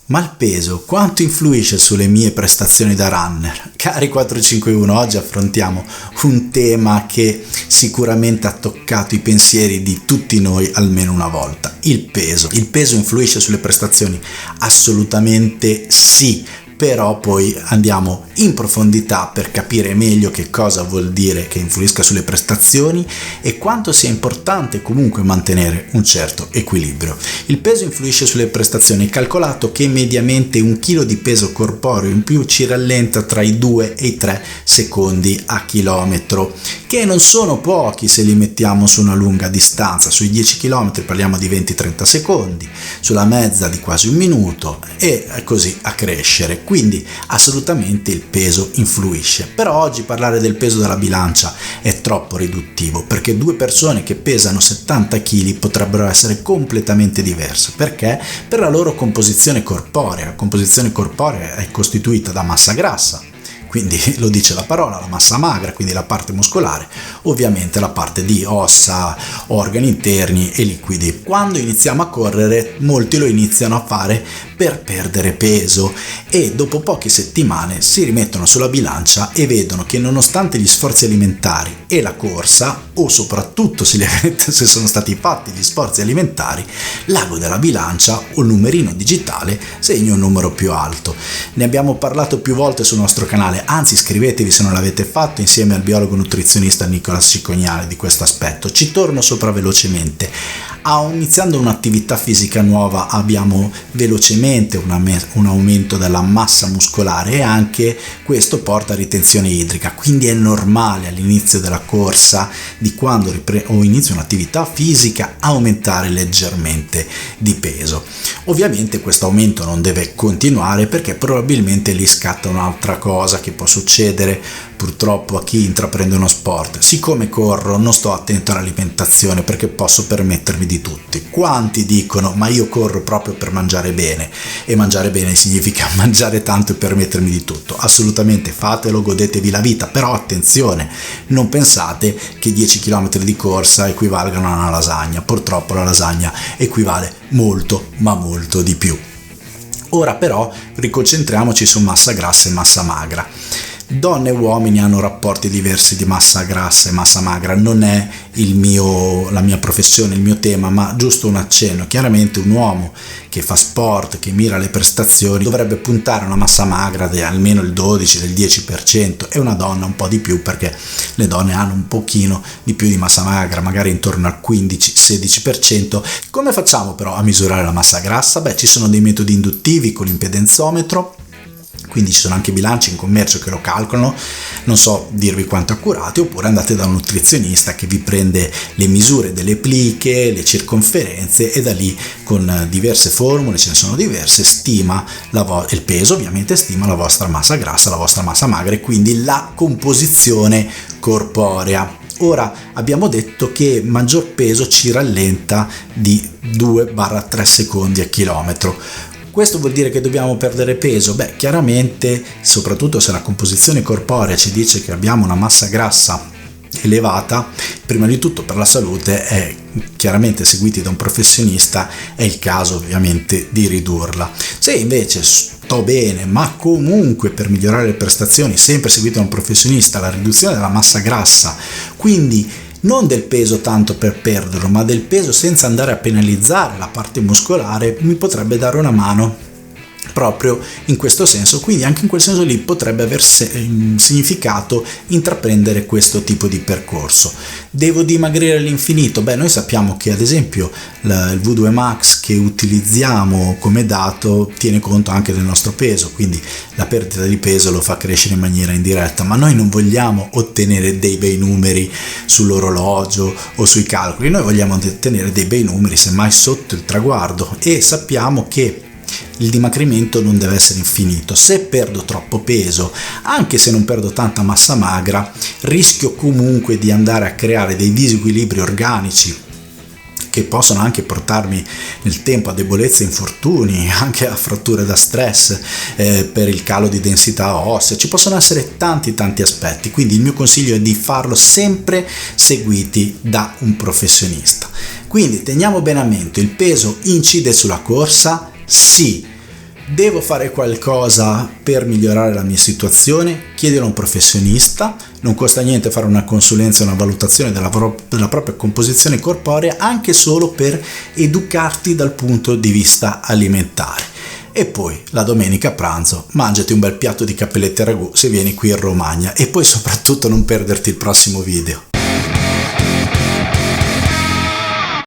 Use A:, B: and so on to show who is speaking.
A: Ma il peso quanto influisce sulle mie prestazioni da runner? Cari 451, oggi affrontiamo un tema che sicuramente ha toccato i pensieri di tutti noi almeno una volta. Il peso. Il peso influisce sulle prestazioni? Assolutamente sì. Però poi andiamo in profondità per capire meglio che cosa vuol dire che influisca sulle prestazioni e quanto sia importante comunque mantenere un certo equilibrio. Il peso influisce sulle prestazioni, è calcolato che mediamente 1 chilo di peso corporeo in più ci rallenta tra i 2 e i 3 secondi a chilometro, che non sono pochi se li mettiamo su una lunga distanza. Sui 10 km parliamo di 20-30 secondi, sulla mezza di quasi 1 minuto e così a crescere. Quindi assolutamente il peso influisce. Però oggi parlare del peso della bilancia è troppo riduttivo, perché 2 persone che pesano 70 kg potrebbero essere completamente diverse. Perché? Per la loro composizione corporea. La composizione corporea è costituita da massa grassa, quindi lo dice la parola, la massa magra, quindi la parte muscolare, ovviamente la parte di ossa, organi interni e liquidi. Quando iniziamo a correre, molti lo iniziano a fare per perdere peso e dopo poche settimane si rimettono sulla bilancia e vedono che nonostante gli sforzi alimentari e la corsa, o soprattutto se sono stati fatti gli sforzi alimentari, l'ago della bilancia o il numerino digitale segna un numero più alto. Ne abbiamo parlato più volte sul nostro canale, anzi iscrivetevi se non l'avete fatto, insieme al biologo nutrizionista Nicola Cicognale di questo aspetto. Ci torno sopra velocemente. Iniziando un'attività fisica nuova abbiamo velocemente un aumento della massa muscolare e anche questo porta a ritenzione idrica, quindi è normale all'inizio della corsa, di quando inizio un'attività fisica, aumentare leggermente di peso. Ovviamente questo aumento non deve continuare, perché probabilmente lì scatta un'altra cosa che può succedere purtroppo a chi intraprende uno sport. Siccome corro non sto attento all'alimentazione perché posso permettermi di tutti. Quanti dicono ma io corro proprio per mangiare bene, e mangiare bene significa mangiare tanto e permettermi di tutto. Assolutamente fatelo, godetevi la vita, però attenzione, non pensate che 10 km di corsa equivalgano a una lasagna. Purtroppo la lasagna equivale molto ma molto di più. Ora però riconcentriamoci su massa grassa e massa magra. Donne e uomini hanno rapporti diversi di massa grassa e massa magra. Non è la mia professione, il mio tema, ma giusto un accenno. Chiaramente un uomo che fa sport, che mira alle prestazioni, dovrebbe puntare a una massa magra di almeno il 12, del 10%, e una donna un po' di più, perché le donne hanno un pochino di più di massa magra, magari intorno al 15-16%. Come facciamo però a misurare la massa grassa? Ci sono dei metodi induttivi con l'impedenzometro. Quindi ci sono anche bilanci in commercio che lo calcolano, non so dirvi quanto accurati, oppure andate da un nutrizionista che vi prende le misure delle pliche, le circonferenze, e da lì con diverse formule, ce ne sono diverse, stima il peso, ovviamente stima la vostra massa grassa, la vostra massa magra e quindi la composizione corporea. Ora abbiamo detto che maggior peso ci rallenta di 2-3 secondi a chilometro. Questo vuol dire che dobbiamo perdere peso? Chiaramente, soprattutto se la composizione corporea ci dice che abbiamo una massa grassa elevata, prima di tutto per la salute è chiaramente, seguiti da un professionista, è il caso ovviamente di ridurla. Se invece sto bene, ma comunque per migliorare le prestazioni, sempre seguito da un professionista, la riduzione della massa grassa, quindi non del peso tanto per perderlo, ma del peso senza andare a penalizzare la parte muscolare, mi potrebbe dare una mano proprio in questo senso. Quindi anche in quel senso lì potrebbe aver significato intraprendere questo tipo di percorso. Devo dimagrire all'infinito? Noi sappiamo che ad esempio il V2 Max che utilizziamo come dato tiene conto anche del nostro peso, quindi la perdita di peso lo fa crescere in maniera indiretta, ma noi non vogliamo ottenere dei bei numeri sull'orologio o sui calcoli, noi vogliamo ottenere dei bei numeri semmai sotto il traguardo, e sappiamo che il dimagrimento non deve essere infinito. Se perdo troppo peso, anche se non perdo tanta massa magra, rischio comunque di andare a creare dei disequilibri organici che possono anche portarmi nel tempo a debolezze, infortuni, anche a fratture da stress per il calo di densità ossea. Ci possono essere tanti aspetti, quindi il mio consiglio è di farlo sempre seguiti da un professionista. Quindi teniamo bene a mente, il peso incide sulla corsa? Sì, Devo fare qualcosa per migliorare la mia situazione? Chiedilo a un professionista, non costa niente fare una consulenza e una valutazione della propria composizione corporea, anche solo per educarti dal punto di vista alimentare. E poi la domenica a pranzo mangiati un bel piatto di cappellette e ragù se vieni qui in Romagna, e poi soprattutto non perderti il prossimo video.